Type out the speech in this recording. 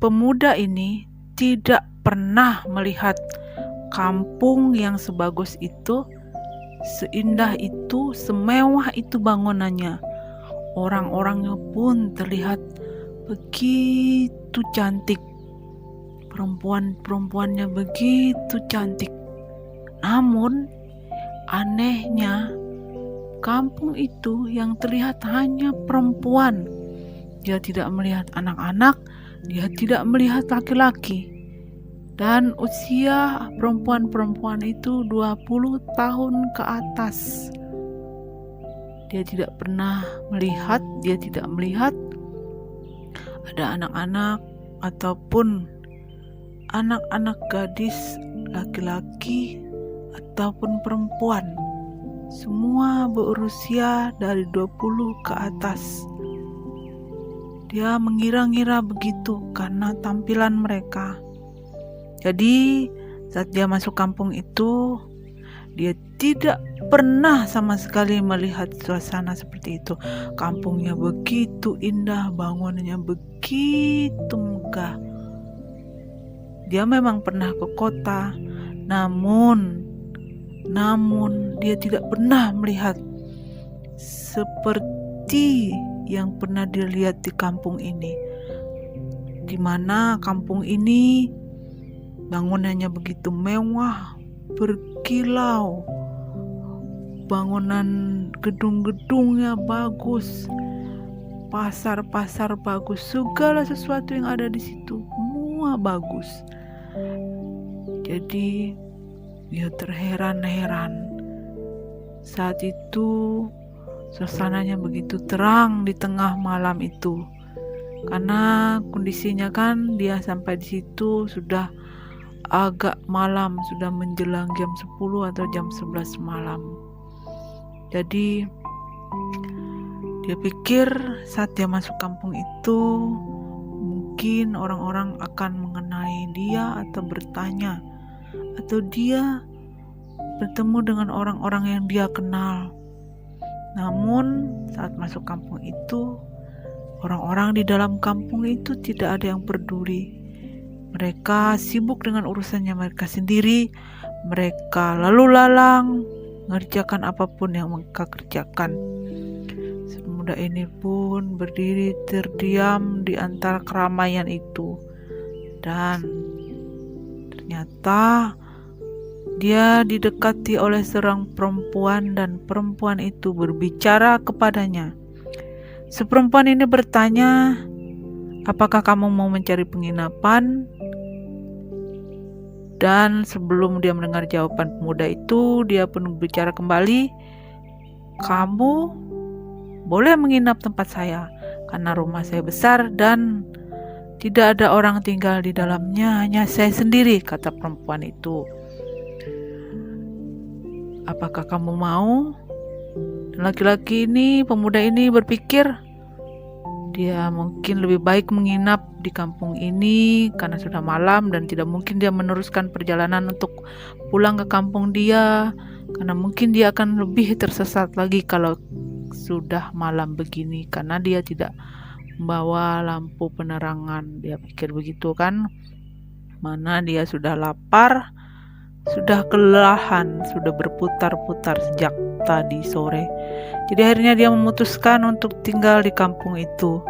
pemuda ini tidak pernah melihat kampung yang sebagus itu, seindah itu, semewah itu bangunannya. Orang-orangnya pun terlihat begitu cantik. Perempuan-perempuannya begitu cantik. Namun anehnya, kampung itu yang terlihat hanya perempuan. Dia tidak melihat anak-anak, dia tidak melihat laki-laki. Dan usia perempuan-perempuan itu 20 tahun ke atas. Dia tidak pernah melihat, dia tidak melihat ada anak-anak ataupun anak-anak gadis, laki-laki ataupun perempuan. Semua berusia dari 20 ke atas. Dia mengira-ngira begitu karena tampilan mereka. Jadi saat dia masuk kampung itu, dia tidak pernah sama sekali melihat suasana seperti itu. Kampungnya begitu indah, bangunannya begitu megah. Dia memang pernah ke kota, namun dia tidak pernah melihat seperti yang pernah dilihat di kampung ini, di mana kampung ini bangunannya begitu mewah, berkilau, bangunan gedung-gedungnya bagus, pasar-pasar bagus, segala sesuatu yang ada di situ semua bagus. Jadi dia terheran-heran. Saat itu suasananya begitu terang di tengah malam itu. Karena kondisinya kan dia sampai di situ sudah agak malam, sudah menjelang jam 10 atau jam 11 malam. Jadi dia pikir saat dia masuk kampung itu mungkin orang-orang akan mengenali dia atau bertanya, atau dia bertemu dengan orang-orang yang dia kenal. Namun saat masuk kampung itu, orang-orang di dalam kampung itu tidak ada yang peduli. Mereka sibuk dengan urusannya mereka sendiri. Mereka lalu lalang mengerjakan apapun yang mereka kerjakan. Pemuda ini pun berdiri terdiam di antara keramaian itu. Dan ternyata dia didekati oleh seorang perempuan dan perempuan itu berbicara kepadanya. Seperempuan ini bertanya, "Apakah kamu mau mencari penginapan?" Dan sebelum dia mendengar jawaban pemuda itu, dia pun berbicara kembali, "Kamu boleh menginap tempat saya, karena rumah saya besar dan tidak ada orang tinggal di dalamnya, hanya saya sendiri," kata perempuan itu. "Apakah kamu mau?" Laki-laki ini, pemuda ini berpikir dia mungkin lebih baik menginap di kampung ini karena sudah malam dan tidak mungkin dia meneruskan perjalanan untuk pulang ke kampung dia, karena mungkin dia akan lebih tersesat lagi kalau sudah malam begini, karena dia tidak membawa lampu penerangan. Dia pikir begitu kan, mana dia sudah lapar, sudah kelelahan, sudah berputar-putar sejak tadi sore. Jadi akhirnya dia memutuskan untuk tinggal di kampung itu.